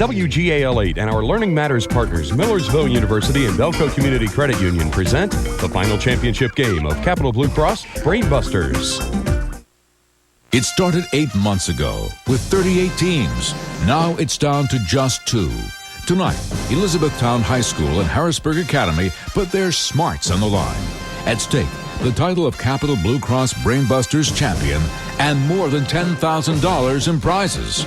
WGAL8 and our Learning Matters partners, Millersville University and Belco Community Credit Union, present the final championship game of Capital Blue Cross Brainbusters. It started 8 months ago with 38 teams. Now it's down to just 2. Tonight, Elizabethtown High School and Harrisburg Academy put their smarts on the line. At stake, the title of Capital Blue Cross Brainbusters champion and more than $10,000 in prizes.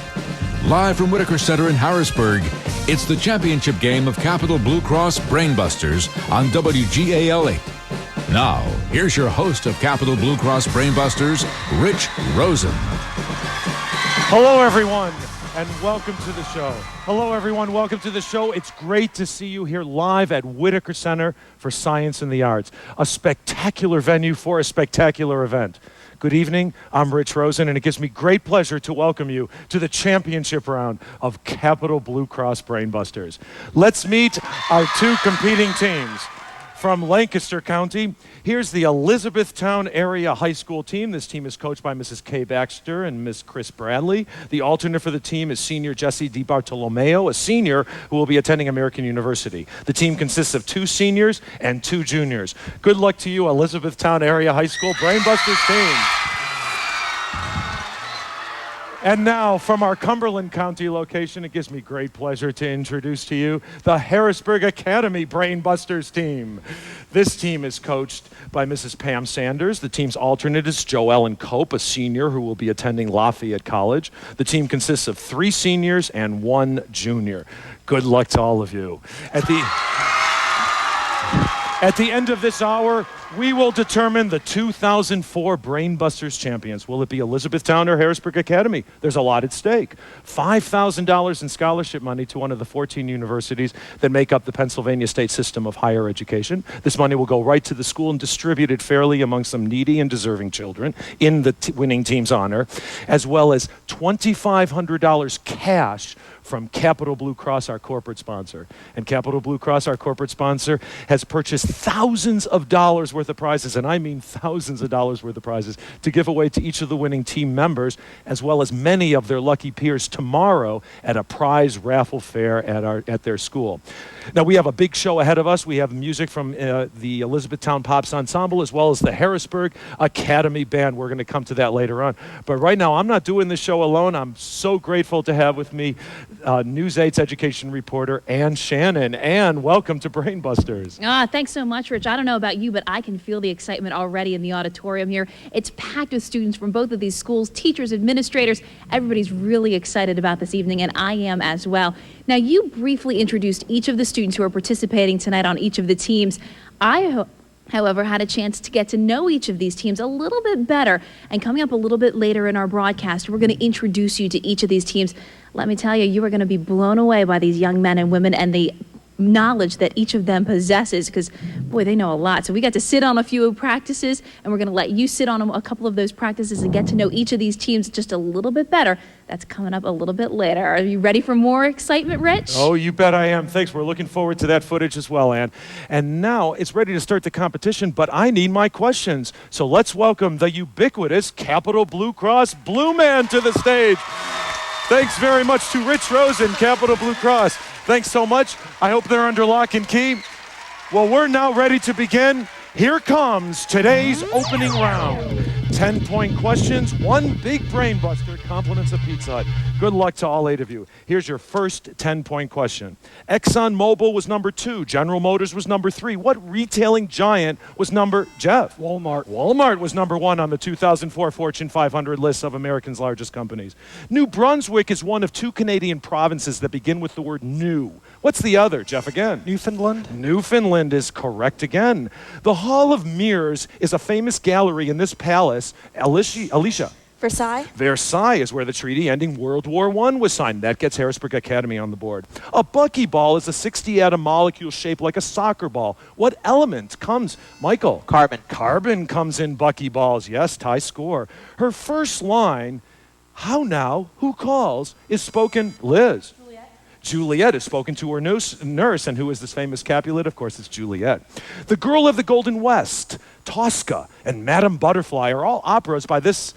Live from Whitaker Center in Harrisburg, it's the championship game of Capital Blue Cross Brainbusters on WGAL8. Now, here's your host of Capital Blue Cross Brainbusters, Rich Rosen. Hello, everyone, and welcome to the show. Hello, everyone. Welcome to the show. It's great to see you here live at Whitaker Center for Science and the Arts, a spectacular venue for a spectacular event. Good evening. I'm Rich Rosen, and it gives me great pleasure to welcome you to the championship round of Capital Blue Cross Brainbusters. Let's meet our two competing teams. From Lancaster County, here's the Elizabethtown Area High School team. This team is coached by Mrs. Kay Baxter and Miss Chris Bradley. The alternate for the team is senior Jesse DiBartolomeo, a senior who will be attending American University. The team consists of 2 seniors and 2 juniors. Good luck to you, Elizabethtown Area High School Brainbusters team. And now, from our Cumberland County location, it gives me great pleasure to introduce to you the Harrisburg Academy Brainbusters team. This team is coached by Mrs. Pam Sanders. The team's alternate is Joellen Cope, a senior who will be attending Lafayette College. The team consists of 3 seniors and 1 junior. Good luck to all of you. At the end of this hour, we will determine the 2004 Brainbusters champions. Will it be Elizabethtown or Harrisburg Academy? There's a lot at stake. $5,000 in scholarship money to one of the 14 universities that make up the Pennsylvania state system of higher education. This money will go right to the school and distributed fairly among some needy and deserving children in the winning team's honor, as well as $2,500 cash from Capital Blue Cross, our corporate sponsor. And Capital Blue Cross, our corporate sponsor, has purchased thousands of dollars worth of prizes, and I mean thousands of dollars worth of prizes, to give away to each of the winning team members, as well as many of their lucky peers tomorrow at a prize raffle fair at their school. Now, we have a big show ahead of us. We have music from the Elizabethtown Pops Ensemble, as well as the Harrisburg Academy Band. We're going to come to that later on. But right now, I'm not doing this show alone. I'm so grateful to have with me News 8's education reporter, Ann Shannon. Ann, welcome to Brainbusters. Thanks so much, Rich. I don't know about you, but I can feel the excitement already in the auditorium here. It's packed with students from both of these schools, teachers, administrators. Everybody's really excited about this evening, and I am as well. Now, you briefly introduced each of the students who are participating tonight on each of the teams. However, had a chance to get to know each of these teams a little bit better. And coming up a little bit later in our broadcast, we're going to introduce you to each of these teams. Let me tell you, you are going to be blown away by these young men and women and the knowledge that each of them possesses, because, boy, they know a lot. So we got to sit on a few practices, and we're going to let you sit on a couple of those practices and get to know each of these teams just a little bit better. That's coming up a little bit later. Are you ready for more excitement, Rich? Oh, you bet I am. Thanks. We're looking forward to that footage as well, Ann. And now it's ready to start the competition, but I need my questions. So let's welcome the ubiquitous Capital Blue Cross Blue Man to the stage. Thanks very much to Rich Rosen, Capital Blue Cross. Thanks so much. I hope they're under lock and key. Well, we're now ready to begin. Here comes today's opening round. 10-point questions, 1 big brainbuster, compliments of Pizza Hut. Good luck to all 8 of you. Here's your first 10-point question. ExxonMobil was number 2. General Motors was number 3. What retailing giant was Jeff? Walmart. Walmart was number 1 on the 2004 Fortune 500 list of America's largest companies. New Brunswick is one of 2 Canadian provinces that begin with the word new. What's the other, Jeff, again? Newfoundland. Newfoundland is correct again. The Hall of Mirrors is a famous gallery in this palace. Alicia. Versailles. Versailles is where the treaty ending World War I was signed. That gets Harrisburg Academy on the board. A buckyball is a 60-atom molecule shaped like a soccer ball. What element comes? Michael. Carbon. Carbon comes in buckyballs. Yes, tie score. Her first line, how now, who calls, is spoken, Liz. Juliet is spoken to her nurse, and who is this famous Capulet? Of course, it's Juliet. The Girl of the Golden West, Tosca, and Madame Butterfly are all operas by this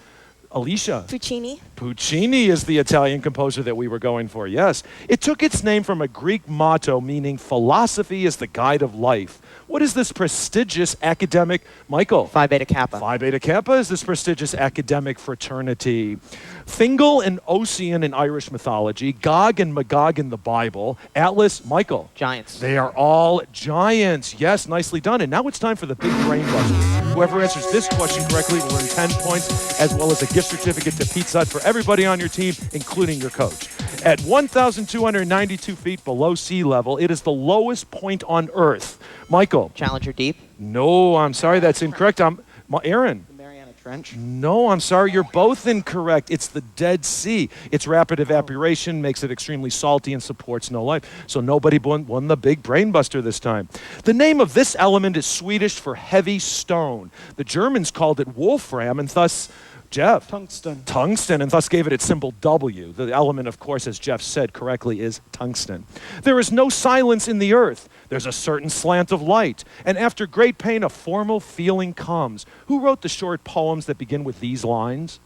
Alicia. Puccini. Puccini is the Italian composer that we were going for, yes. It took its name from a Greek motto meaning philosophy is the guide of life. What is this prestigious academic, Michael? Phi Beta Kappa. Phi Beta Kappa is this prestigious academic fraternity. Fingal and Ocean in Irish mythology, Gog and Magog in the Bible, Atlas, Michael. Giants. They are all giants. Yes, nicely done. And now it's time for the big brain buster. Whoever answers this question correctly will earn 10 points, as well as a gift certificate to Pizza Hut for everybody on your team, including your coach. At 1,292 feet below sea level, it is the lowest point on Earth. Michael. Challenger Deep. No, I'm sorry, that's incorrect. Aaron. The Mariana Trench. No, I'm sorry, you're both incorrect. It's the Dead Sea. Its rapid evaporation makes it extremely salty and supports no life. So nobody won the big brain buster this time. The name of this element is Swedish for heavy stone. The Germans called it wolfram and thus, Jeff. Tungsten. Tungsten, and thus gave it its symbol W. The element, of course, as Jeff said correctly, is tungsten. There is no silence in the earth. There's a certain slant of light. And after great pain, a formal feeling comes. Who wrote the short poems that begin with these lines?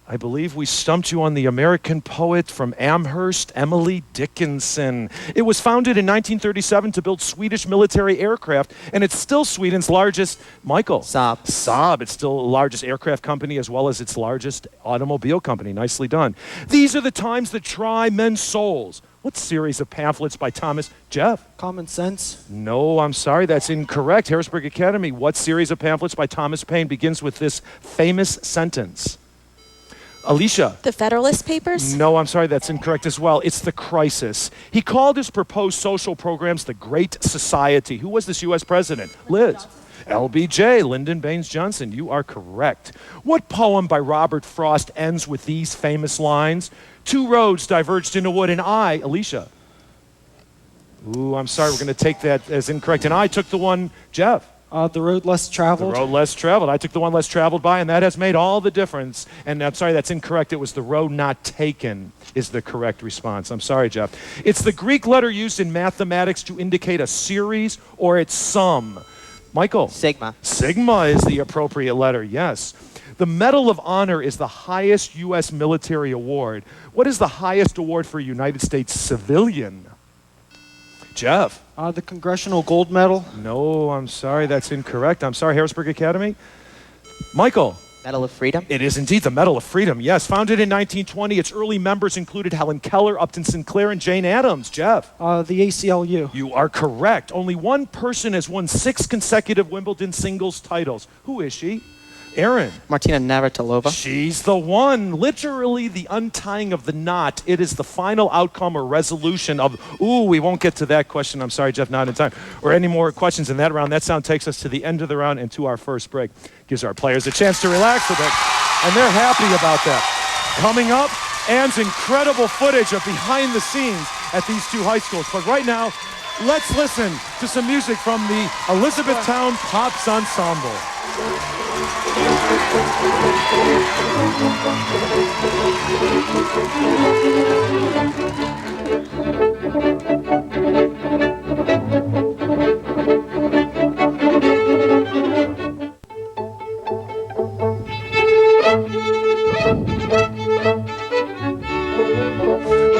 I believe we stumped you on the American poet from Amherst, Emily Dickinson. It was founded in 1937 to build Swedish military aircraft, and it's still Sweden's largest, Michael. Saab. Saab. It's still the largest aircraft company as well as its largest automobile company. Nicely done. These are the times that try men's souls. What series of pamphlets by Thomas? Jeff? Common Sense. No, I'm sorry, that's incorrect. Harrisburg Academy. What series of pamphlets by Thomas Paine begins with this famous sentence? Alicia. The Federalist Papers? No, I'm sorry, that's incorrect as well. It's The Crisis. He called his proposed social programs the Great Society. Who was this U.S. president? Liz. LBJ, Lyndon Baines Johnson. You are correct. What poem by Robert Frost ends with these famous lines? Two roads diverged in a wood, and I, Alicia. Ooh, I'm sorry, we're going to take that as incorrect. And I took the one, Jeff. The Road Less Traveled. The road less traveled. I took the one less traveled by, and that has made all the difference. And I'm sorry, that's incorrect. It was the road not taken is the correct response. I'm sorry, Jeff. It's the Greek letter used in mathematics to indicate a series or its sum. Michael. Sigma. Sigma is the appropriate letter, yes. The Medal of Honor is the highest U.S. military award. What is the highest award for a United States civilian? Jeff. The Congressional Gold Medal. No, I'm sorry, that's incorrect. I'm sorry, Harrisburg Academy. Michael. Medal of Freedom. It is indeed the Medal of Freedom, yes. Founded in 1920, its early members included Helen Keller, Upton Sinclair, and Jane Addams. Jeff. The ACLU. You are correct. Only one person has won 6 consecutive Wimbledon singles titles. Who is she? Aaron. Martina Navratilova. She's the one. Literally the untying of the knot. It is the final outcome or resolution of, we won't get to that question. I'm sorry, Jeff, not in time. Or any more questions in that round. That sound takes us to the end of the round and to our first break. Gives our players a chance to relax a bit. And they're happy about that. Coming up, Ann's incredible footage of behind the scenes at these two high schools. But right now, let's listen to some music from the Elizabethtown Pops Ensemble.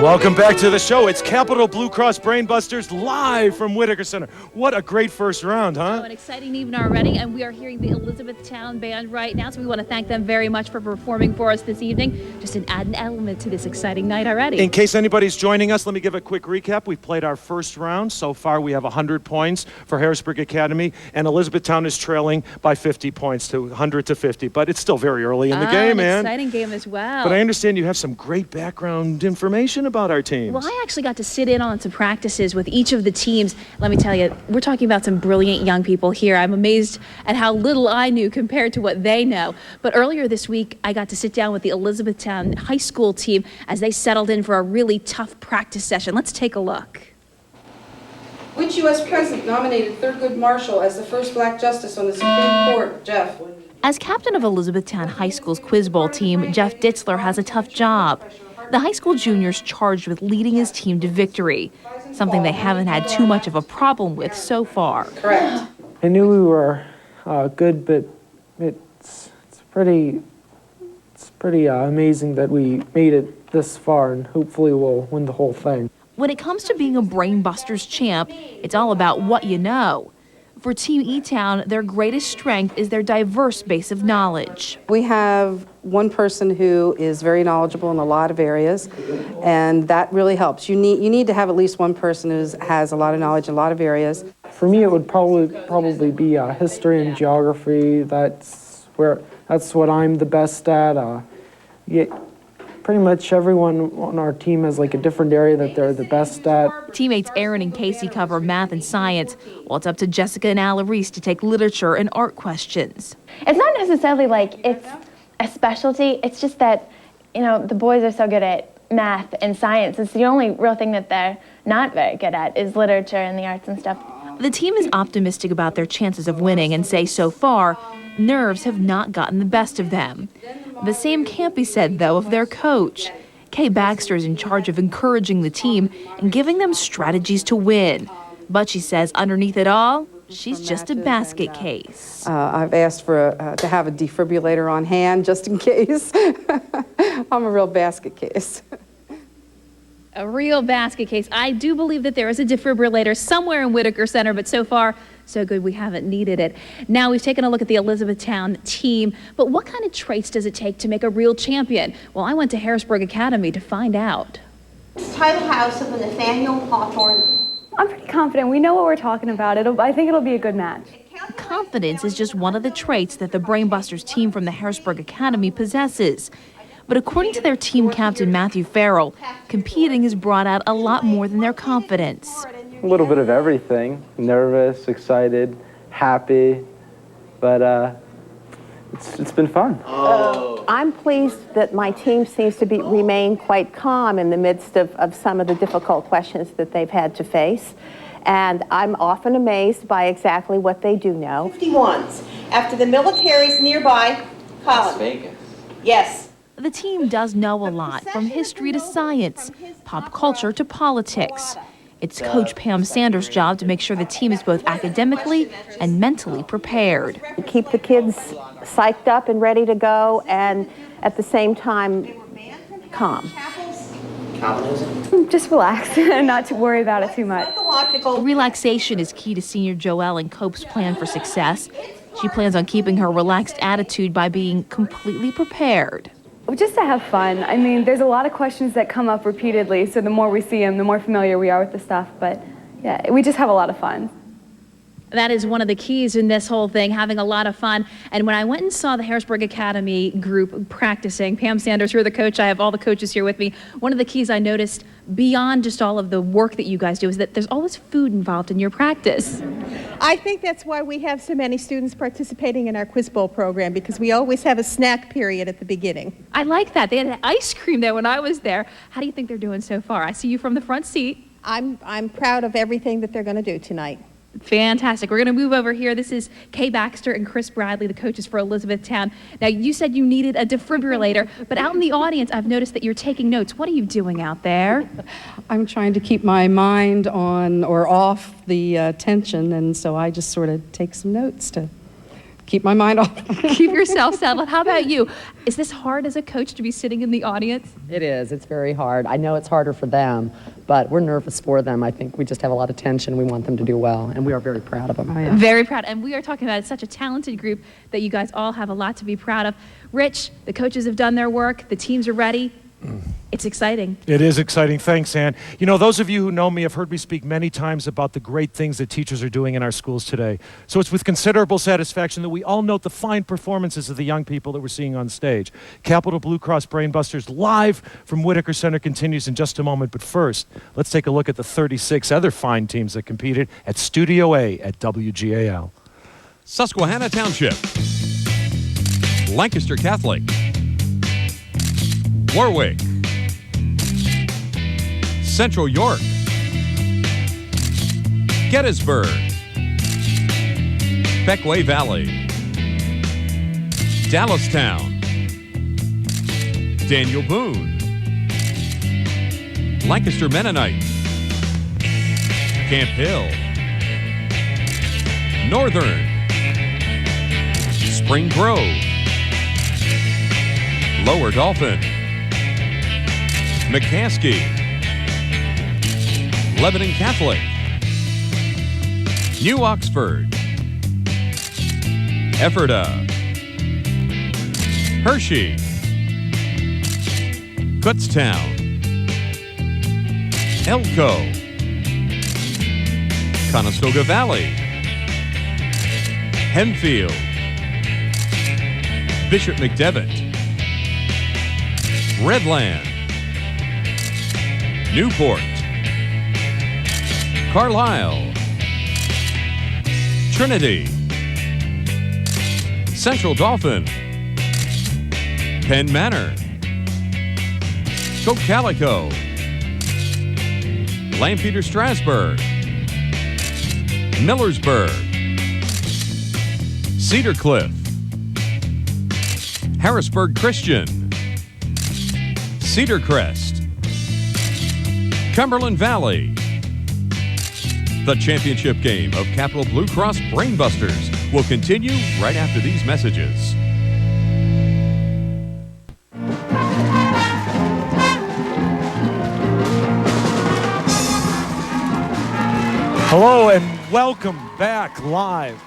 Welcome back to the show. It's Capital Blue Cross Brainbusters live from Whitaker Center. What a great first round, huh? Oh, an exciting evening already, and we are hearing the Elizabethtown Band right now, so we want to thank them very much for performing for us this evening. Just an added element to this exciting night already. In case anybody's joining us, let me give a quick recap. We've played our first round. So far, we have 100 points for Harrisburg Academy, and Elizabethtown is trailing by 50 points to 100 to 50, but it's still very early in the game, man. An exciting game as well. But I understand you have some great background information about our teams. Well, I actually got to sit in on some practices with each of the teams. Let me tell you, we're talking about some brilliant young people here. I'm amazed at how little I knew compared to what they know. But earlier this week, I got to sit down with the Elizabethtown High School team as they settled in for a really tough practice session. Let's take a look. Which U.S. president nominated Thurgood Marshall as the first black justice on the Supreme Court? Jeff. As captain of Elizabethtown High School's Quiz Bowl team, Jeff Ditzler has a tough job. The high school junior's charged with leading his team to victory, something they haven't had too much of a problem with so far. Correct. I knew we were good, but it's It's pretty amazing that we made it this far, and hopefully we'll win the whole thing. When it comes to being a Brainbusters champ, it's all about what you know. For Team E-Town, their greatest strength is their diverse base of knowledge. We have one person who is very knowledgeable in a lot of areas, and that really helps. You need to have at least one person who has a lot of knowledge in a lot of areas. For me, it would probably be history and geography. That's what I'm the best at. Pretty much everyone on our team has like a different area that they're the best at. Teammates Aaron and Casey cover math and science, while it's up to Jessica and Alarise to take literature and art questions. It's not necessarily like it's a specialty, it's just that, the boys are so good at math and science. It's the only real thing that they're not very good at is literature and the arts and stuff. The team is optimistic about their chances of winning and say so far, nerves have not gotten the best of them. The same can't be said, though, of their coach. Kay Baxter is in charge of encouraging the team and giving them strategies to win. But she says underneath it all, she's just a basket case. I've asked to have a defibrillator on hand just in case. I'm a real basket case. A real basket case. I do believe that there is a defibrillator somewhere in Whitaker Center, but so far, so good we haven't needed it. Now we've taken a look at the Elizabethtown team, but what kind of traits does it take to make a real champion? Well, I went to Harrisburg Academy to find out. Title House of Nathaniel Hawthorne. I'm pretty confident. We know what we're talking about. I think it'll be a good match. Confidence is just one of the traits that the Brainbusters team from the Harrisburg Academy possesses. But according to their team captain, Matthew Farrell, competing has brought out a lot more than their confidence. A little bit of everything. Nervous, excited, happy, but it's been fun. I'm pleased that my team seems to remain quite calm in the midst of some of the difficult questions that they've had to face. And I'm often amazed by exactly what they do know. 51s after the military's nearby college. Las Vegas. Yes. The team does know a lot, from history to science, pop culture to politics. It's Coach Pam Sanders' job to make sure the team is both academically and mentally prepared. Keep the kids psyched up and ready to go, and at the same time, calm. Just relax and not to worry about it too much. Relaxation is key to senior Joellen Cope's plan for success. She plans on keeping her relaxed attitude by being completely prepared. Just to have fun. I mean, there's a lot of questions that come up repeatedly, so the more we see them, the more familiar we are with the stuff. But yeah, we just have a lot of fun. That is one of the keys in this whole thing, having a lot of fun. And when I went and saw the Harrisburg Academy group practicing, Pam Sanders, you're the coach, I have all the coaches here with me. One of the keys I noticed beyond just all of the work that you guys do is that there's always food involved in your practice. I think that's why we have so many students participating in our Quiz Bowl program, because we always have a snack period at the beginning. I like that. They had ice cream there when I was there. How do you think they're doing so far? I see you from the front seat. I'm proud of everything that they're going to do tonight. Fantastic. We're going to move over here. This is Kay Baxter and Chris Bradley, the coaches for Elizabethtown. Now, you said you needed a defibrillator, but out in the audience, I've noticed that you're taking notes. What are you doing out there? I'm trying to keep my mind on or off the tension, and so I just sort of take some notes to keep my mind off. Keep yourself settled. How about you? Is this hard as a coach to be sitting in the audience? It is. It's very hard. I know it's harder for them, but we're nervous for them. I think we just have a lot of tension. We want them to do well, and we are very proud of them. Oh, yeah. Very proud. And we are talking about such a talented group that you guys all have a lot to be proud of. Rich, the coaches have done their work. The teams are ready. It's exciting. It is exciting. Thanks, Ann. You know, those of you who know me have heard me speak many times about the great things that teachers are doing in our schools today. So it's with considerable satisfaction that we all note the fine performances of the young people that we're seeing on stage. Capital Blue Cross Brainbusters live from Whitaker Center continues in just a moment. But first, let's take a look at the 36 other fine teams that competed at Studio A at WGAL. Susquehanna Township, Lancaster Catholic, Warwick, Central York, Gettysburg, Beckway Valley, Dallastown, Daniel Boone, Lancaster Mennonite, Camp Hill, Northern, Spring Grove, Lower Dolphin, McCaskey, Lebanon Catholic, New Oxford, Ephrata, Hershey, Kutztown, Elko, Conestoga Valley, Hempfield, Bishop McDevitt, Redland, Newport, Carlisle, Trinity, Central Dauphin, Penn Manor, Cocalico, Lampeter Strasburg, Millersburg, Cedar Cliff, Harrisburg Christian, Cedar Crest, Cumberland Valley. The championship game of Capital Blue Cross Brainbusters will continue right after these messages. Hello and welcome back live.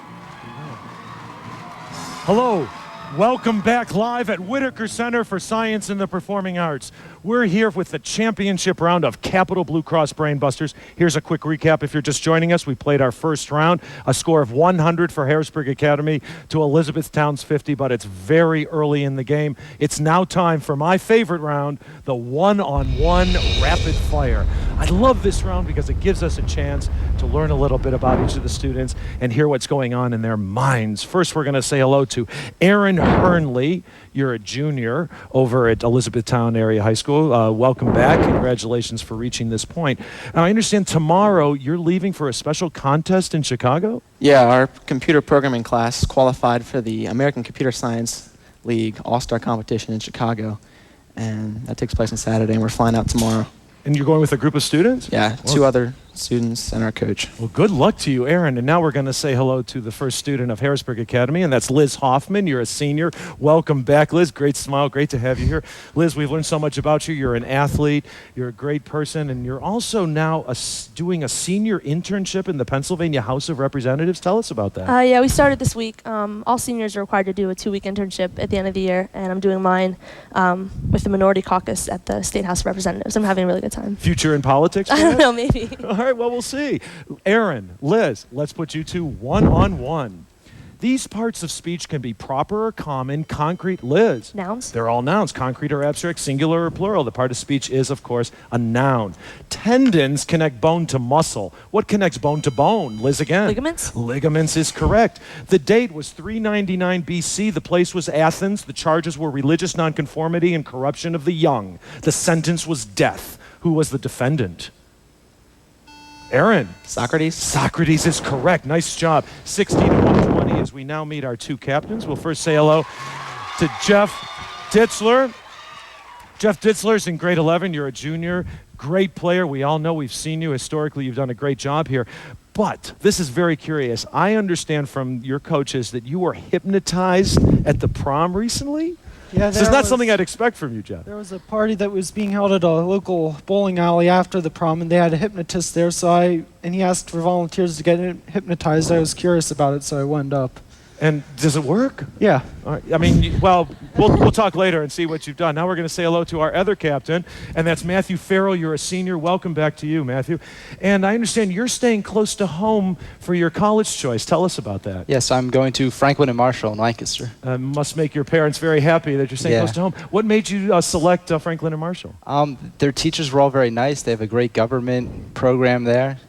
Hello, welcome back live at Whitaker Center for Science and the Performing Arts. We're here with the championship round of Capital Blue Cross Brainbusters. Here's a quick recap if you're just joining us. We played our first round, a score of 100 for Harrisburg Academy to Elizabethtown's 50, but it's very early in the game. It's now time for my favorite round, the one-on-one rapid fire. I love this round because it gives us a chance to learn a little bit about each of the students and hear what's going on in their minds. First, we're going to say hello to Aaron Hernley. You're a junior over at Elizabethtown Area High School. Welcome back. Congratulations for reaching this point. Now, I understand tomorrow you're leaving for a special contest in Chicago? Yeah, our computer programming class qualified for the American Computer Science League All-Star Competition in Chicago. And that takes place on Saturday, and we're flying out tomorrow. And you're going with a group of students? Yeah, Well, 2 other students and our coach. Well, good luck to you, Aaron. And now we're going to say hello to the first student of Harrisburg Academy, and that's Liz Hoffman. You're a senior. Welcome back, Liz. Great smile. Great to have you here. Liz, we've learned so much about you. You're an athlete. You're a great person. And you're also now doing a senior internship in the Pennsylvania House of Representatives. Tell us about that. Yeah, we started this week. All seniors are required to do a 2-week internship at the end of the year, and I'm doing mine with the Minority Caucus at the State House of Representatives. I'm having a really good time. Future in politics? I don't know, maybe. All right, well, we'll see. Aaron, Liz, let's put you two one-on-one. These parts of speech can be proper or common, concrete. Liz. Nouns. They're all nouns, concrete or abstract, singular or plural. The part of speech is, of course, a noun. Tendons connect bone to muscle. What connects bone to bone? Liz again. Ligaments. Ligaments is correct. The date was 399 BC. The place was Athens. The charges were religious nonconformity and corruption of the young. The sentence was death. Who was the defendant? Aaron. Socrates. Socrates is correct. Nice job. 16 to 120 as we now meet our two captains. We'll first say hello to Jeff Ditzler. Jeff Ditzler's in grade 11. You're a junior. Great player. We all know, we've seen you historically. You've done a great job here. But this is very curious. I understand from your coaches that you were hypnotized at the prom recently? Yeah, this is not something I'd expect from you, Jeff. There was a party that was being held at a local bowling alley after the prom, and they had a hypnotist there. And he asked for volunteers to get hypnotized. I was curious about it, so I went up. And does it work? Yeah. All right. I mean, well, we'll talk later and see what you've done. Now we're going to say hello to our other captain, and that's Matthew Farrell. You're a senior. Welcome back to you, Matthew. And I understand you're staying close to home for your college choice. Tell us about that. Yes, I'm going to Franklin and Marshall in Lancaster. Must make your parents very happy that you're staying close to home. What made you select Franklin and Marshall? Their teachers were all very nice. They have a great government program there.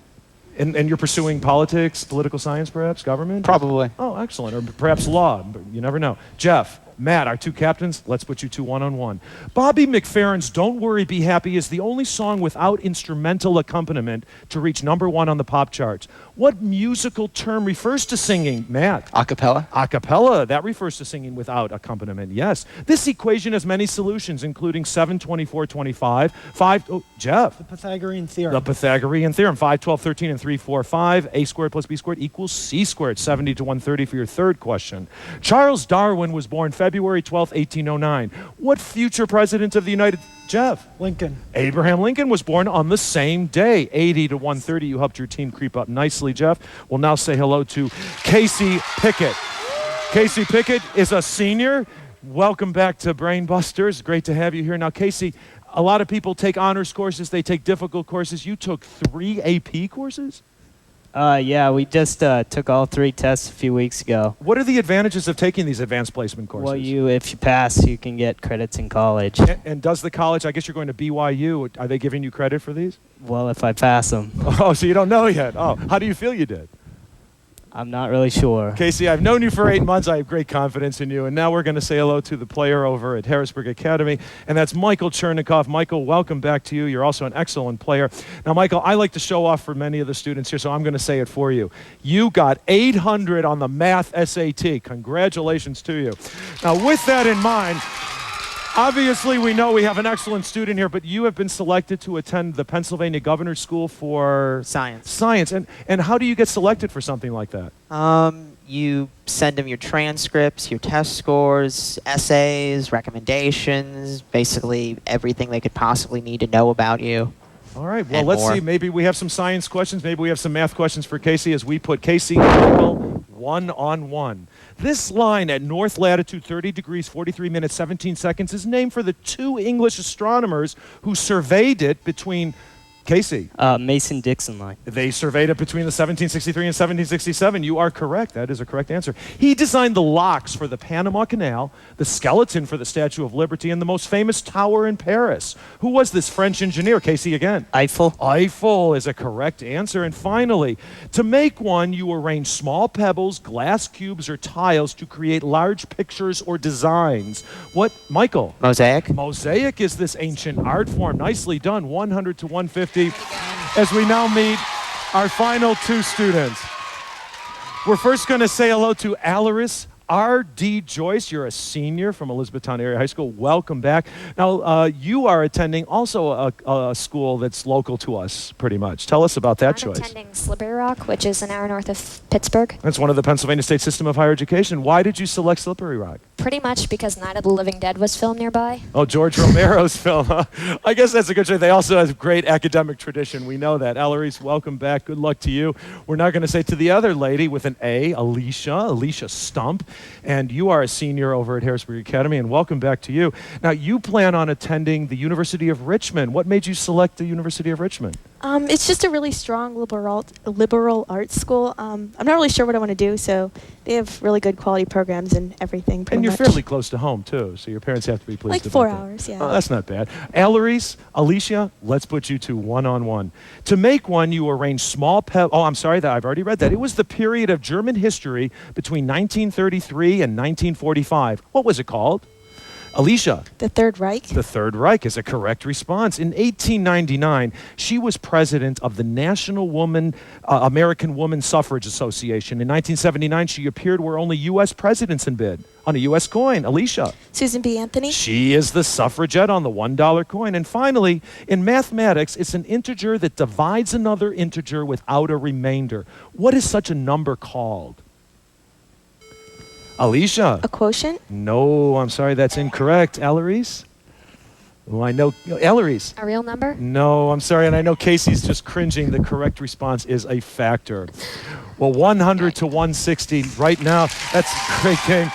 And you're pursuing politics, political science, perhaps, government? Probably. Oh, excellent. Or perhaps law. But you never know. Jeff, Matt, our two captains, let's put you two one-on-one. Bobby McFerrin's Don't Worry, Be Happy is the only song without instrumental accompaniment to reach #1 on the pop charts. What musical term refers to singing, Matt? A cappella. A cappella. That refers to singing without accompaniment, yes. This equation has many solutions, including 7, 24, 25, 5... Oh, Jeff. The Pythagorean theorem. The Pythagorean theorem. 5, 12, 13, and 3, 4, 5. A squared plus B squared equals C squared. 70 to 130 for your third question. Charles Darwin was born February February 12th, 1809. What future president of the United Jeff? Lincoln. Abraham Lincoln was born on the same day. 80 to 130. You helped your team creep up nicely, Jeff. We'll now say hello to Casey Pickett. Casey Pickett is a senior. Welcome back to Brainbusters. Great to have you here. Now, Casey, a lot of people take honors courses. They take difficult courses. You took 3 AP courses? Yeah, we just took all 3 tests a few weeks ago. What are the advantages of taking these advanced placement courses? Well, if you pass, you can get credits in college. And does the college, I guess you're going to BYU, are they giving you credit for these? Well, if I pass them. Oh, so you don't know yet. Oh, how do you feel you did? I'm not really sure. Casey, I've known you for 8 months. I have great confidence in you. And now we're going to say hello to the player over at Harrisburg Academy, and that's Michael Chernikoff. Michael, welcome back to you. You're also an excellent player. Now, Michael, I like to show off for many of the students here, so I'm going to say it for you. You got 800 on the math SAT. Congratulations to you. Now, with that in mind, obviously, we know we have an excellent student here, but you have been selected to attend the Pennsylvania Governor's School for Science. And how do you get selected for something like that? You send them your transcripts, your test scores, essays, recommendations, basically everything they could possibly need to know about you. All right, well, let's see. Maybe we have some science questions. Maybe we have some math questions for Casey as we put Casey and Michael one-on-one. This line at north latitude 30 degrees, 43 minutes, 17 seconds is named for the 2 English astronomers who surveyed it between, Casey. Mason-Dixon line. They surveyed it between the 1763 and 1767. You are correct. That is a correct answer. He designed the locks for the Panama Canal, the skeleton for the Statue of Liberty, and the most famous tower in Paris. Who was this French engineer? Casey again. Eiffel. Eiffel is a correct answer. And finally, to make one, you arrange small pebbles, glass cubes, or tiles to create large pictures or designs. What, Michael? Mosaic. Mosaic is this ancient art form. Nicely done. 100 to 150. As we now meet our final 2 students. We're first going to say hello to Alaris R.D. Joyce. You're a senior from Elizabethtown Area High School. Welcome back. Now, you are attending also a school that's local to us, pretty much. Tell us about that choice. I'm attending Slippery Rock, which is an hour north of Pittsburgh. That's one of the Pennsylvania State System of Higher Education. Why did you select Slippery Rock? Pretty much because Night of the Living Dead was filmed nearby. Oh, George Romero's film. I guess that's a good choice. They also have great academic tradition. We know that. Alaris, welcome back. Good luck to you. We're now going to say to the other lady with an A, Alicia Stump. And you are a senior over at Harrisburg Academy, and welcome back to you. Now, you plan on attending the University of Richmond. What made you select the University of Richmond? It's just a really strong liberal arts school. I'm not really sure what I want to do, so they have really good quality programs and everything. And you're fairly close to home, too, so your parents have to be pleased like about 4 that. hours, yeah. Oh, that's not bad. Alaris, Alicia, let's put you 2 one-on-one. To make one, you arrange small I've already read that. It was the period of German history between 1933 and 1945. What was it called? Alicia. The Third Reich. The Third Reich is a correct response. In 1899, she was president of the National American Woman Suffrage Association. In 1979, she appeared where only U.S. presidents had bid on a U.S. coin. Alicia. Susan B. Anthony. She is the suffragette on the $1 coin. And finally, in mathematics, it's an integer that divides another integer without a remainder. What is such a number called? Alicia. A quotient? No, I'm sorry, that's incorrect. Alaris? Oh, I know. Alaris. A real number? No, I'm sorry, and I know Casey's just cringing. The correct response is a factor. Well, 100 to 160 right now. That's a great game.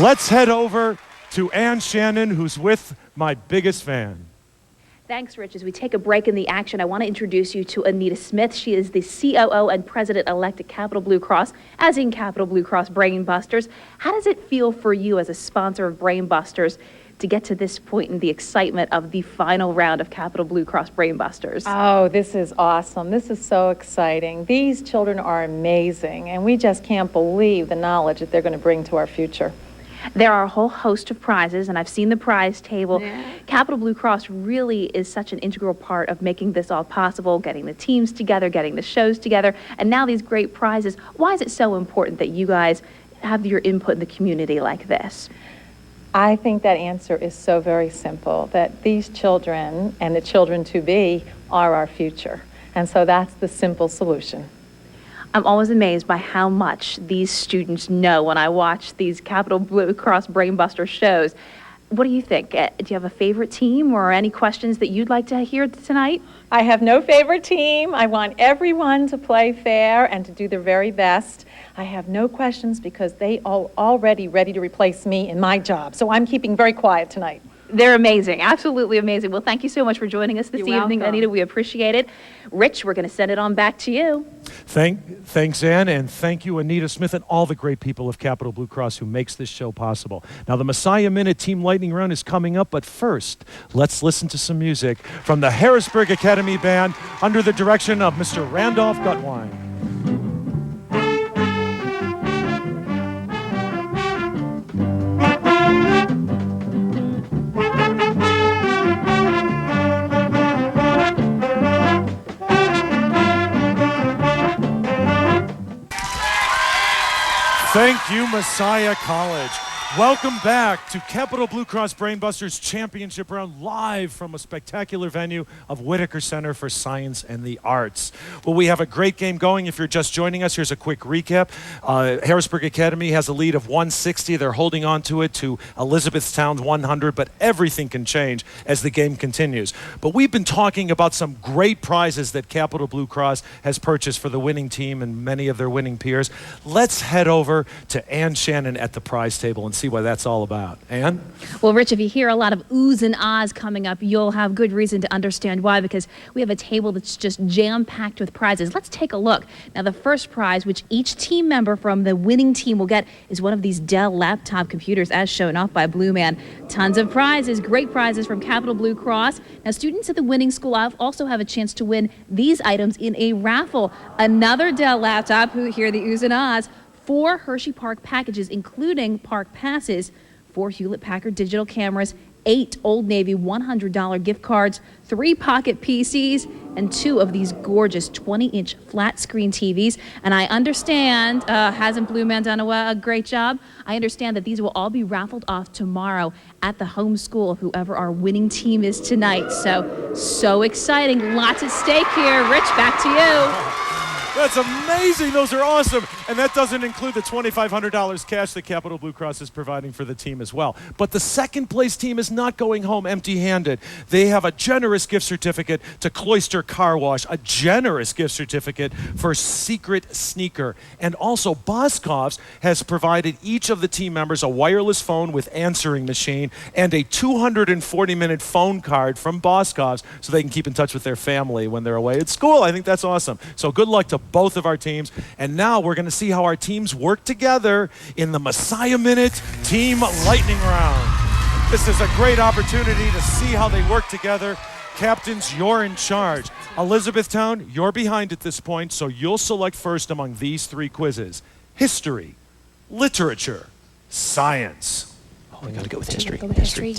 Let's head over to Ann Shannon, who's with my biggest fan. Thanks, Rich. As we take a break in the action, I want to introduce you to Anita Smith. She is the COO and President-elect at Capital Blue Cross, as in Capital Blue Cross Brainbusters. How does it feel for you as a sponsor of Brainbusters to get to this point in the excitement of the final round of Capital Blue Cross Brainbusters? Oh, this is awesome. This is so exciting. These children are amazing, and we just can't believe the knowledge that they're going to bring to our future. There are a whole host of prizes, and I've seen the prize table. Yeah. Capital Blue Cross really is such an integral part of making this all possible, getting the teams together, getting the shows together, and now these great prizes. Why is it so important that you guys have your input in the community like this? I think that answer is so very simple, that these children and the children to be are our future. And so that's the simple solution. I'm always amazed by how much these students know when I watch these Capital Blue Cross Brainbuster shows. What do you think? Do you have a favorite team or any questions that you'd like to hear tonight? I have no favorite team. I want everyone to play fair and to do their very best. I have no questions because they are already ready to replace me in my job. So I'm keeping very quiet tonight. They're amazing, absolutely amazing. Well, thank you so much for joining us this You're evening, welcome. Anita. We appreciate it. Rich, we're going to send it on back to you. Thanks, Ann, and thank you, Anita Smith, and all the great people of Capital Blue Cross who makes this show possible. Now, the Messiah Minute Team Lightning Round is coming up, but first, let's listen to some music from the Harrisburg Academy Band under the direction of Mr. Randolph Gutwine. Thank you, Messiah College. Welcome back to Capital Blue Cross Brainbusters Championship Round, live from a spectacular venue of Whitaker Center for Science and the Arts. Well, we have a great game going. If you're just joining us, here's a quick recap. Harrisburg Academy has a lead of 160. They're holding on to it to Elizabethtown's 100, but everything can change as the game continues. But we've been talking about some great prizes that Capital Blue Cross has purchased for the winning team and many of their winning peers. Let's head over to Ann Shannon at the prize table and see what that's all about. Ann? Well, Rich, if you hear a lot of oohs and ahs coming up, you'll have good reason to understand why, because we have a table that's just jam-packed with prizes. Let's take a look. Now, the first prize, which each team member from the winning team will get, is one of these Dell laptop computers, as shown off by Blue Man. Tons of prizes, great prizes from Capital Blue Cross. Now, students at the winning school also have a chance to win these items in a raffle. Another Dell laptop, who hear the oohs and ahs, 4 Hershey Park packages, including park passes, 4 Hewlett-Packard digital cameras, 8 Old Navy $100 gift cards, 3 pocket PCs, and 2 of these gorgeous 20-inch flat-screen TVs. And I understand, hasn't Blue Man done a great job? I understand that these will all be raffled off tomorrow at the home school of whoever our winning team is tonight. So exciting. Lots at stake here. Rich, back to you. That's amazing. Those are awesome. And that doesn't include the $2,500 cash that Capital Blue Cross is providing for the team as well. But the second place team is not going home empty-handed. They have a generous gift certificate to Cloister Car Wash, a generous gift certificate for Secret Sneaker. And also Boscov's has provided each of the team members a wireless phone with answering machine and a 240-minute phone card from Boscov's so they can keep in touch with their family when they're away at school. I think that's awesome. So good luck to both of our teams. And now we're going to see how our teams work together in the Messiah Minute Team Lightning Round. This is a great opportunity to see how they work together. Captains, you're in charge. Elizabethtown, you're behind at this point, so you'll select first among these 3 quizzes: history, literature, science. We gotta go with history. History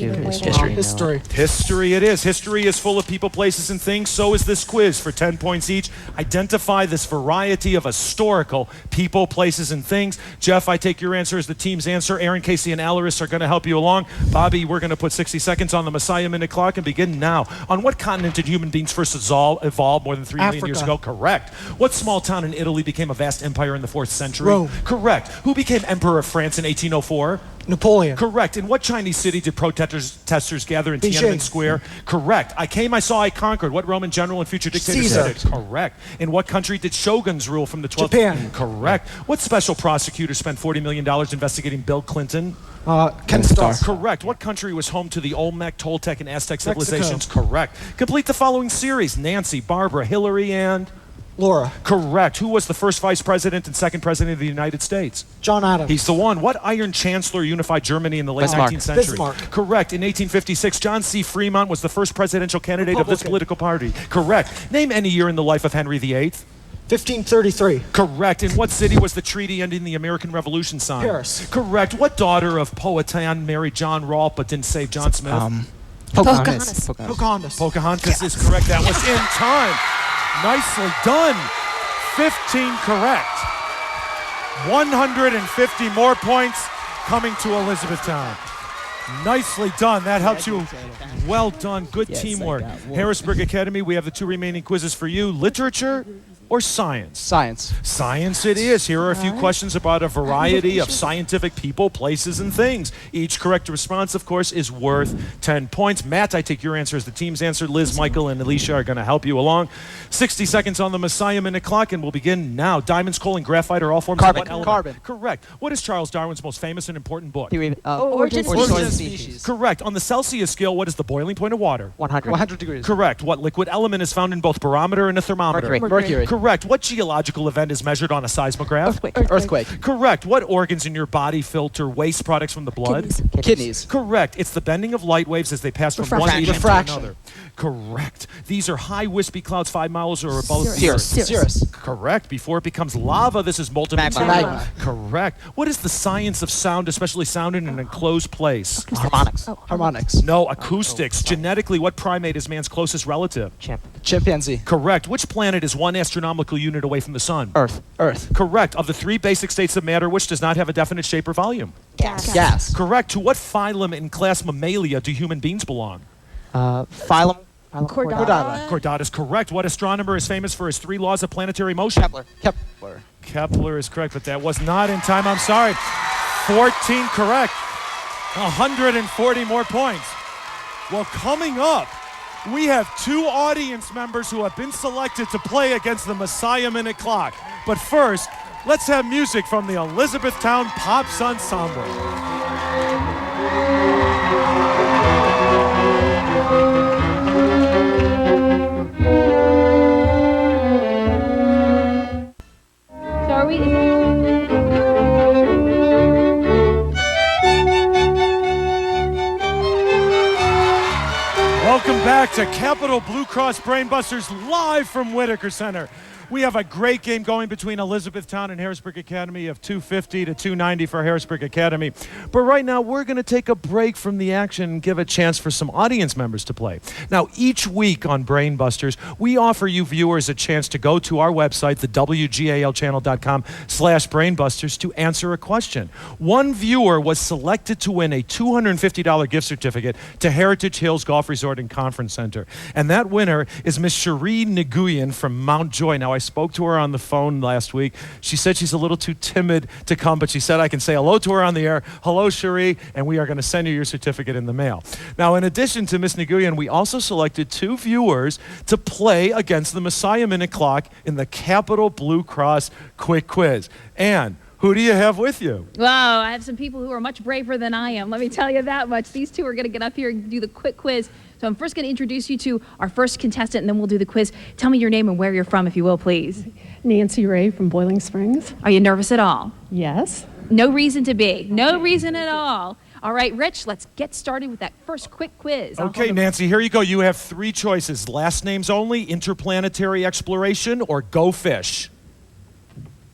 History it is. History is full of people, places, and things. So is this quiz for 10 points each. Identify this variety of historical people, places, and things. Jeff, I take your answer as the team's answer. Aaron, Casey, and Alaris are going to help you along. Bobby, we're going to put 60 seconds on the Messiah Minute clock and begin now. On what continent did human beings first evolve more than 3 million years ago? Correct. What small town in Italy became a vast empire in the 4th century? Rome. Correct. Who became emperor of France in 1804? Napoleon. Correct. In what Chinese city did protesters gather in Beijing. Tiananmen Square? Correct. I came, I saw, I conquered. What Roman general and future dictator Caesar. said it? Correct. In what country did shoguns rule from the 12th? Japan. Correct. What special prosecutor spent $40 million investigating Bill Clinton? Ken Starr. Correct. What country was home to the Olmec, Toltec, and Aztec civilizations? Correct. Complete the following series: Nancy, Barbara, Hillary, and Laura. Correct. Who was the first vice president and second president of the United States? John Adams. He's the one. What Iron Chancellor unified Germany in the late 19th century? Bismarck. Correct. In 1856, John C. Fremont was the first presidential candidate of this political party. Correct. Name any year in the life of Henry VIII. 1533. Correct. In what city was the treaty ending the American Revolution signed? Paris. Correct. What daughter of Powhatan married John Rolfe but didn't save John Smith? Pocahontas. Pocahontas is correct. That was in time. Nicely done. 15 correct. 150 more points coming to Elizabethtown. Nicely done. That helps you. Well done. Good teamwork. Harrisburg Academy, we have the 2 remaining quizzes for you. Literature or science? Science. Science it is. Here are a few questions about a variety of scientific people, places, and things. Each correct response, of course, is worth 10 points. Matt, I take your answer as the team's answer. Liz, Michael, and Alicia are going to help you along. 60 seconds on the Messiah Minute Clock, and we'll begin now. Diamonds, coal, and graphite are all forms of what element? Carbon. Correct. What is Charles Darwin's most famous and important book? Origins of Species. Correct. On the Celsius scale, what is the boiling point of water? 100 degrees. Correct. What liquid element is found in both barometer and a thermometer? Mercury. Correct. What geological event is measured on a seismograph? Earthquake. Correct. What organs in your body filter waste products from the blood? Kidneys. Correct. It's the bending of light waves as they pass from one medium to another. Correct. These are high wispy clouds 5 miles or above the earth. Cirrus. Correct. Before it becomes lava, this is molten material. Magma. Correct. What is the science of sound, especially sound in an enclosed place? Harmonics. Harmonics. No, acoustics. Genetically, what primate is man's closest relative? Chimpanzee. Correct. Which planet is 1 astronomical unit away from the sun? Earth. Correct. Of the 3 basic states of matter, which does not have a definite shape or volume? Gas. Correct. To what phylum in class Mammalia do human beings belong? Phylum. Chordata. Chordata is correct. What astronomer is famous for his 3 laws of planetary motion? Kepler. Kepler is correct, but that was not in time. I'm sorry. 14 correct. 140 more points. Well, coming up, we have 2 audience members who have been selected to play against the Messiah Minute Clock. But first, let's have music from the Elizabethtown Pops Ensemble. So are we? Welcome back to Capital Blue Cross Brainbusters live from Whitaker Center. We have a great game going between Elizabethtown and Harrisburg Academy of 250 to 290 for Harrisburg Academy. But right now, we're going to take a break from the action and give a chance for some audience members to play. Now, each week on Brainbusters, we offer you viewers a chance to go to our website, the WGALchannel.com/Brainbusters, to answer a question. One viewer was selected to win a $250 gift certificate to Heritage Hills Golf Resort and Conference Center. And that winner is Miss Cherie Nguyen from Mount Joy. Now, I spoke to her on the phone last week. She said she's a little too timid to come, but she said I can say hello to her on the air. Hello, Cherie, and we are going to send you your certificate in the mail. Now, in addition to Miss Nguyen, we also selected 2 viewers to play against the Messiah Minute Clock in the Capital Blue Cross Quick Quiz. Ann, who do you have with you? Wow, I have some people who are much braver than I am. Let me tell you that much. These 2 are going to get up here and do the quick quiz. So I'm first going to introduce you to our first contestant, and then we'll do the quiz. Tell me your name and where you're from, if you will, please. Nancy Ray from Boiling Springs. Are you nervous at all? Yes. No reason to be. No reason at all. All right, Rich, let's get started with that first quick quiz. Okay, Nancy, here you go. You have 3 choices. Last names only, interplanetary exploration, or go fish.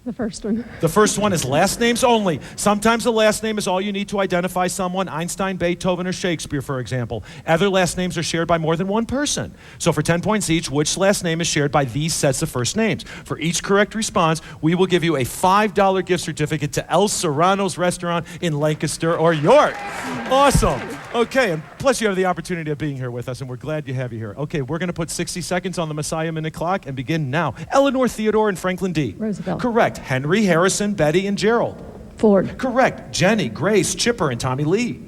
The first one. The first one is last names only. Sometimes the last name is all you need to identify someone, Einstein, Beethoven, or Shakespeare, for example. Other last names are shared by more than one person. So for 10 points each, which last name is shared by these sets of first names? For each correct response, we will give you a $5 gift certificate to El Serrano's restaurant in Lancaster or York. Awesome. Okay, and plus you have the opportunity of being here with us, and we're glad to have you here. Okay, we're going to put 60 seconds on the Messiah Minute Clock and begin now. Eleanor, Theodore, and Franklin D. Roosevelt. Correct. Henry, Harrison, Betty, and Gerald. Ford. Correct. Jenny, Grace, Chipper, and Tommy Lee.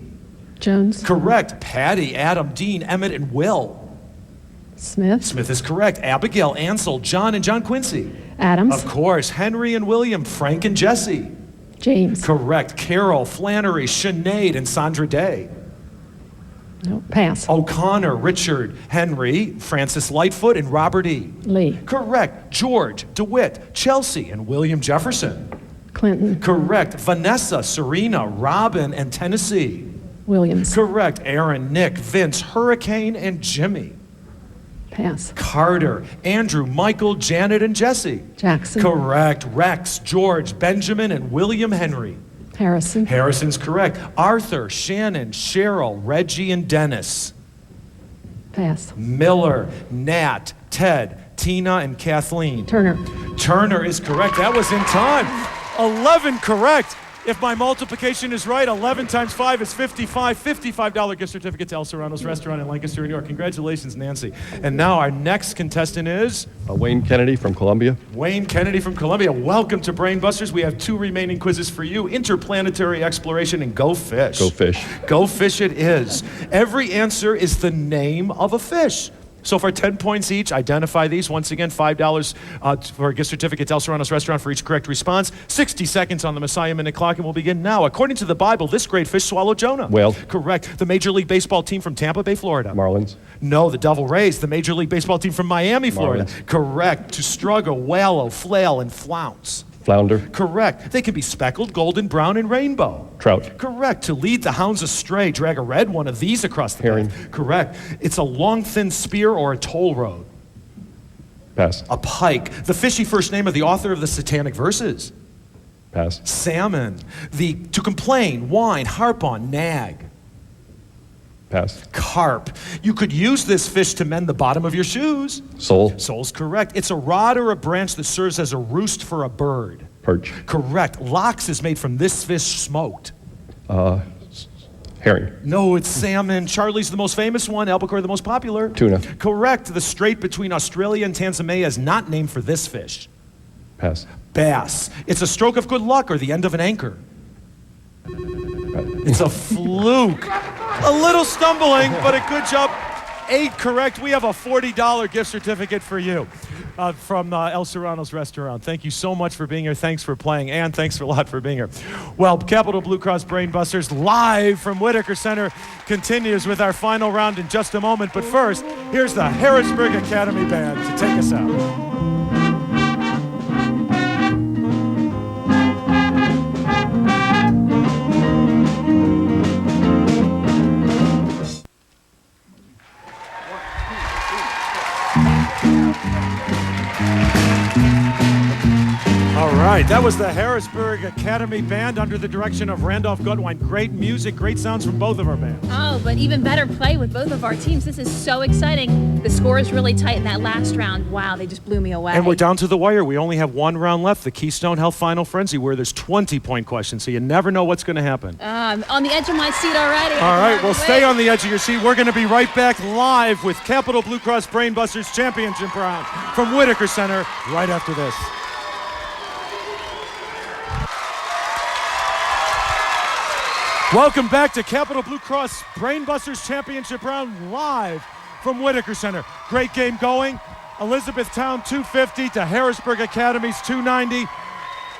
Jones. Correct. Patty, Adam, Dean, Emmett, and Will. Smith. Smith is correct. Abigail, Ansel, John, and John Quincy. Adams. Of course. Henry and William, Frank and Jesse. James. Correct. Carol, Flannery, Sinead, and Sandra Day. No, pass. O'Connor, Richard, Henry, Francis Lightfoot, and Robert E. Lee. Correct. George, DeWitt, Chelsea, and William Jefferson. Clinton. Correct. Vanessa, Serena, Robin, and Tennessee. Williams. Correct. Aaron, Nick, Vince, Hurricane, and Jimmy. Pass. Carter, Andrew, Michael, Janet, and Jesse. Jackson. Correct. Rex, George, Benjamin, and William Henry. Harrison. Harrison's correct. Arthur, Shannon, Cheryl, Reggie, and Dennis. Pass. Miller, Nat, Ted, Tina, and Kathleen. Turner. Turner is correct. That was in time. 11 correct. If my multiplication is right, 11 times 5 is 55. $55 gift certificate to El Serrano's Restaurant in Lancaster, New York. Congratulations, Nancy. And now our next contestant is... Wayne Kennedy from Columbia. Wayne Kennedy from Columbia. Welcome to Brain Busters. We have 2 remaining quizzes for you. Interplanetary exploration and Go Fish. Go fish. Go Fish it is. Every answer is the name of a fish. So for 10 points each, identify these. Once again, $5 for a gift certificate to El Serrano's Restaurant for each correct response. 60 seconds on the Messiah Minute Clock, and we'll begin now. According to the Bible, this great fish swallowed Jonah. Whale. Correct. The Major League Baseball team from Tampa Bay, Florida. Marlins. No, the Devil Rays. The Major League Baseball team from Miami, Florida. Marlins. Correct. To struggle, wallow, flail, and flounce. Flounder. Correct. They can be speckled, golden, brown, and rainbow. Trout. Correct. To lead the hounds astray, drag a red one of these across the Herring. path. Correct. It's a long, thin spear or a toll road. Pass. A pike. The fishy first name of the author of the Satanic Verses. Pass. Salmon. To complain, whine, harp on, nag. Pass. Carp. You could use this fish to mend the bottom of your shoes. Sole. Sole's correct. It's a rod or a branch that serves as a roost for a bird. Perch. Correct. Lox is made from this fish smoked. Herring. No, it's salmon. Charlie's the most famous one. Albacore the most popular. Tuna. Correct. The strait between Australia and Tanzania is not named for this fish. Pass. Bass. It's a stroke of good luck or the end of an anchor. It's a fluke. A little stumbling, but a good job. 8 correct. We have a $40 gift certificate for you from El Serrano's Restaurant. Thank you so much for being here. Thanks for playing, and thanks a lot for being here. Well, Capital Blue Cross Brain Busters live from Whitaker Center continues with our final round in just a moment. But first, here's the Harrisburg Academy Band to take us out. All right, that was the Harrisburg Academy Band under the direction of Randolph Gutwine. Great music, great sounds from both of our bands. Oh, but even better play with both of our teams. This is so exciting. The score is really tight in that last round. Wow, they just blew me away. And we're down to the wire. We only have 1 round left, the Keystone Health Final Frenzy, where there's 20-point questions, so you never know what's going to happen. I'm on the edge of my seat already. All right, well, stay on the edge of your seat. We're going to be right back live with Capital Blue Cross Brain Busters Championship round from Whitaker Center right after this. Welcome back to Capital Blue Cross Brain Busters Championship round live from Whitaker Center. Great game going. Elizabethtown 250 to Harrisburg Academy's 290.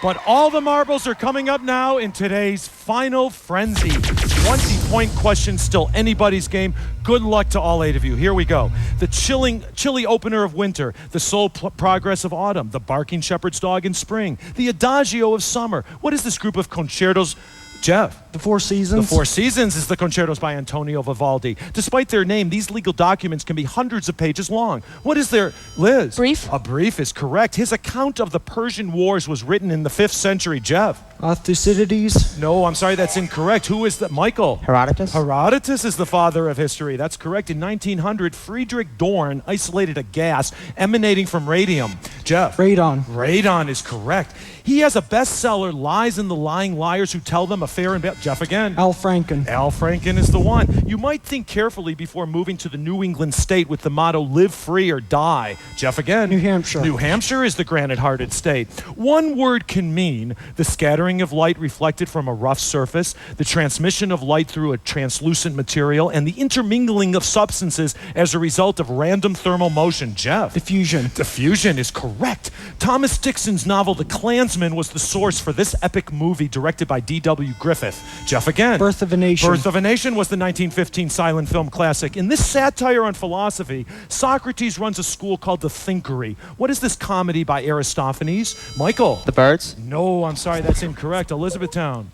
But all the marbles are coming up now in today's final frenzy. 20-point question, still anybody's game. Good luck to all 8 of you. Here we go. The chilly opener of winter, the slow progress of autumn, the barking shepherd's dog in spring, the adagio of summer. What is this group of concertos? Jeff. The Four Seasons. The Four Seasons is the concertos by Antonio Vivaldi. Despite their name, these legal documents can be hundreds of pages long. What is their, Liz? Brief. A brief is correct. His account of the Persian Wars was written in the 5th century. Jeff. Thucydides. No, I'm sorry, that's incorrect. Who is that? Michael. Herodotus. Herodotus is the father of history. That's correct. In 1900, Friedrich Dorn isolated a gas emanating from radium. Jeff. Radon. Radon is correct. He has a bestseller, Lies and the Lying Liars Who Tell Them a Fair and Bad. Jeff again. Al Franken. Al Franken is the one. You might think carefully before moving to the New England state with the motto, live free or die. Jeff again. New Hampshire. New Hampshire is the granite-hearted state. One word can mean the scattering of light reflected from a rough surface, the transmission of light through a translucent material, and the intermingling of substances as a result of random thermal motion. Jeff. Diffusion. Diffusion is correct. Thomas Dixon's novel, The Klansman, was the source for this epic movie directed by D.W. Griffith. Jeff again. Birth of a Nation. Birth of a Nation was the 1915 silent film classic. In this satire on philosophy, Socrates runs a school called the Thinkery. What is this comedy by Aristophanes? Michael. The Birds. No, I'm sorry, that's incorrect. Elizabethtown.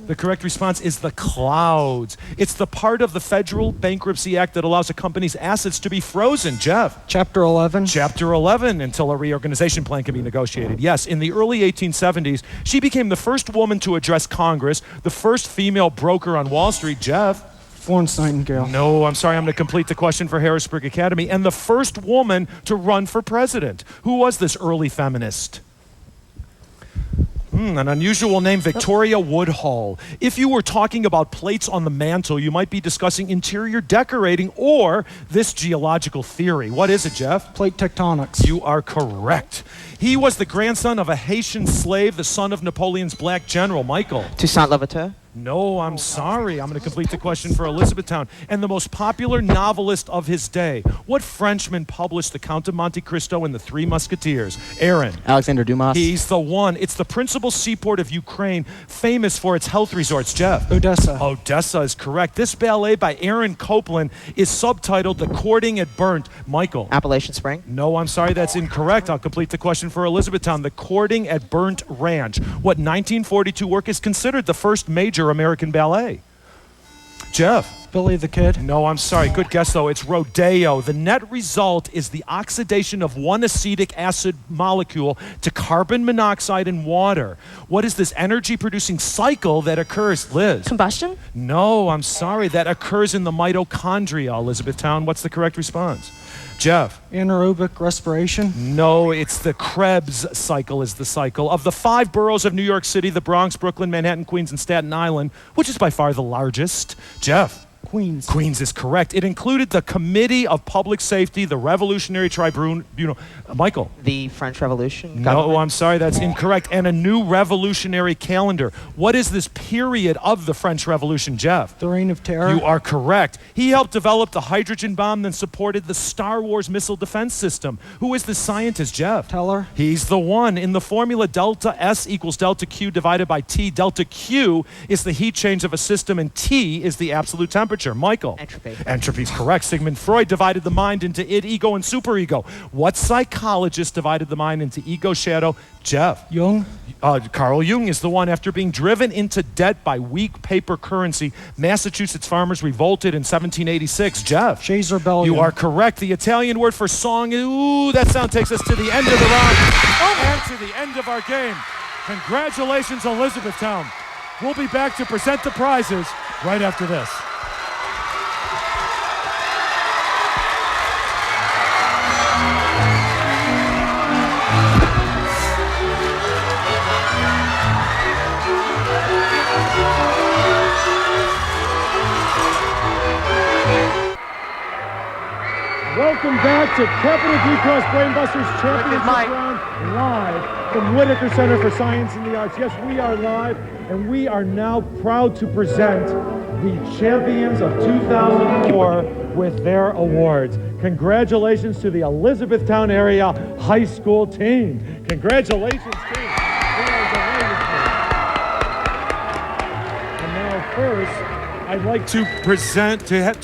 The correct response is The Clouds. It's the part of the Federal Bankruptcy Act that allows a company's assets to be frozen. Jeff. Chapter 11. Chapter 11, until a reorganization plan can be negotiated. Yes, in the early 1870s, she became the first woman to address Congress, the first female broker on Wall Street. Jeff. Florence Nightingale. No, I'm sorry, I'm going to complete the question for Harrisburg Academy. And the first woman to run for president. Who was this early feminist? An unusual name, Victoria Woodhull. If you were talking about plates on the mantle, you might be discussing interior decorating or this geological theory. What is it, Jeff? Plate tectonics. You are correct. He was the grandson of a Haitian slave, the son of Napoleon's black general. Michael. Toussaint Louverture. No, I'm sorry. I'm going to complete the question for Elizabethtown. And the most popular novelist of his day. What Frenchman published The Count of Monte Cristo and the Three Musketeers? Aaron. Alexander Dumas. He's the one. It's the principal seaport of Ukraine, famous for its health resorts. Jeff. Odessa. Odessa is correct. This ballet by Aaron Copland is subtitled The Courting at Burnt. Michael. Appalachian Spring. No, I'm sorry. That's incorrect. I'll complete the question for Elizabethtown. The Courting at Burnt Ranch. What 1942 work is considered the first major American ballet? Jeff. Billy the Kid. No, I'm sorry. Good guess, though. It's Rodeo. The net result is the oxidation of one acetic acid molecule to carbon monoxide in water. What is this energy-producing cycle that occurs, Liz? Combustion? No, I'm sorry. That occurs in the mitochondria, Elizabethtown. What's the correct response? Jeff. Anaerobic respiration? No, it's the Krebs cycle is the cycle. Of the 5 boroughs of New York City, the Bronx, Brooklyn, Manhattan, Queens, and Staten Island, which is by far the largest? Jeff. Queens. Queens is correct. It included the Committee of Public Safety, the Revolutionary Tribunal. Michael. The French Revolution. No, I'm sorry, that's incorrect. And a new revolutionary calendar. What is this period of the French Revolution, Jeff? The Reign of Terror. You are correct. He helped develop the hydrogen bomb, then supported the Star Wars missile defense system. Who is the scientist, Jeff? Teller. He's the one. In the formula, delta S equals delta Q divided by T. Delta Q is the heat change of a system, and T is the absolute temperature. Michael. Entropy. Entropy's correct. Sigmund Freud divided the mind into id, ego, and superego. What psychologist divided the mind into ego, shadow? Jeff. Jung. Carl Jung is the one. After being driven into debt by weak paper currency, Massachusetts farmers revolted in 1786. Jeff. Shays Rebellion. You are correct. The Italian word for song, ooh, that sound takes us to the end of the round and to the end of our game. Congratulations, Elizabethtown. We'll be back to present the prizes right after this. Welcome back to Capital Blue Cross Brainbusters Championship Round, live from Whitaker Center for Science and the Arts. Yes, we are live, and we are now proud to present the champions of 2004 with their awards. Congratulations to the Elizabethtown area high school team. Congratulations, team. And now first, I'd like to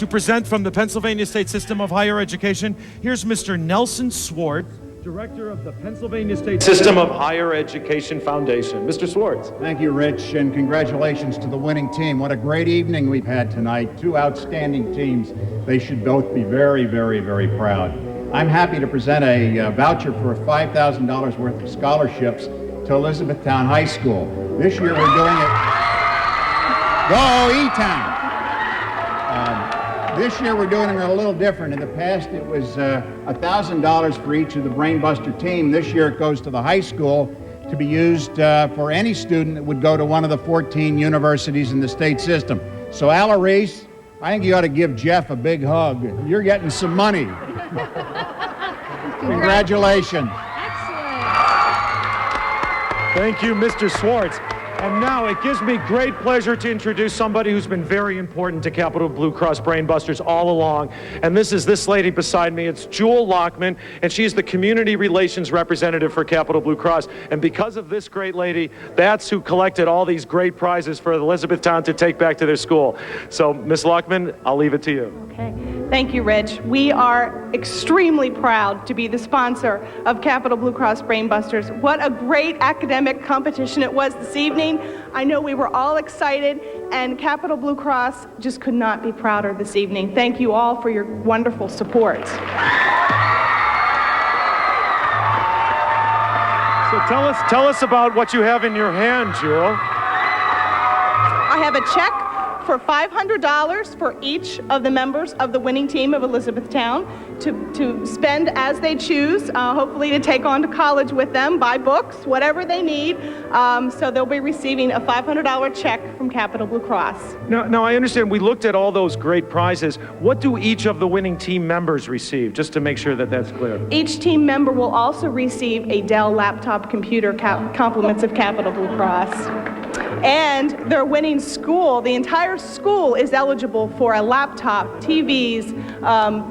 present from the Pennsylvania State System of Higher Education. Here's Mr. Nelson Swartz, Director of the Pennsylvania State System of Higher Education Foundation. Mr. Swartz. Thank you, Rich, and congratulations to the winning team. What a great evening we've had tonight. 2 outstanding teams. They should both be very, very, very proud. I'm happy to present a voucher for $5,000 worth of scholarships to Elizabethtown High School. This year we're doing it. Go E-Town! This year we're doing it a little different. In the past it was $1,000 for each of the Brainbuster team. This year it goes to the high school to be used for any student that would go to one of the 14 universities in the state system. So Ala Reese, I think you ought to give Jeff a big hug. You're getting some money. Congratulations. Thank you, Mr. Swartz. And now it gives me great pleasure to introduce somebody who's been very important to Capital Blue Cross Brainbusters all along. And this is this lady beside me. It's Jewel Lockman, and she's the community relations representative for Capital Blue Cross. And because of this great lady, that's who collected all these great prizes for Elizabethtown to take back to their school. So, Ms. Lockman, I'll leave it to you. Okay. Thank you, Rich. We are extremely proud to be the sponsor of Capital Blue Cross Brainbusters. What a great academic competition it was this evening. I know we were all excited, and Capital Blue Cross just could not be prouder this evening. Thank you all for your wonderful support. So tell us about what you have in your hand, Jewel. I have a check for $500 for each of the members of the winning team of Elizabethtown to spend as they choose, hopefully to take on to college with them, buy books, whatever they need. So they'll be receiving a $500 check from Capital Blue Cross. Now, I understand we looked at all those great prizes. What do each of the winning team members receive, just to make sure that that's clear? Each team member will also receive a Dell laptop computer, compliments of Capital Blue Cross. And their winning school, the entire school is eligible for a laptop, TVs,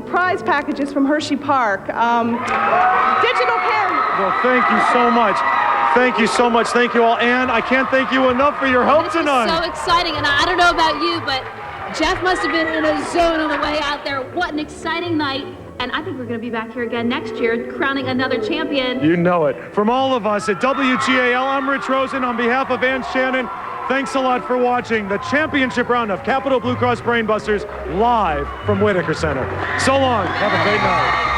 prize packages from Hershey Park, digital pen. Well, thank you so much. Thank you so much. Thank you all. Ann, I can't thank you enough for your help tonight. So exciting, and I don't know about you, but Jeff must have been in a zone on the way out there. What an exciting night. And I think we're going to be back here again next year, crowning another champion. You know it. From all of us at WGAL, I'm Rich Rosen. On behalf of Ann Shannon, thanks a lot for watching the championship round of Capital Blue Cross Brainbusters live from Whitaker Center. So long. Have a great night.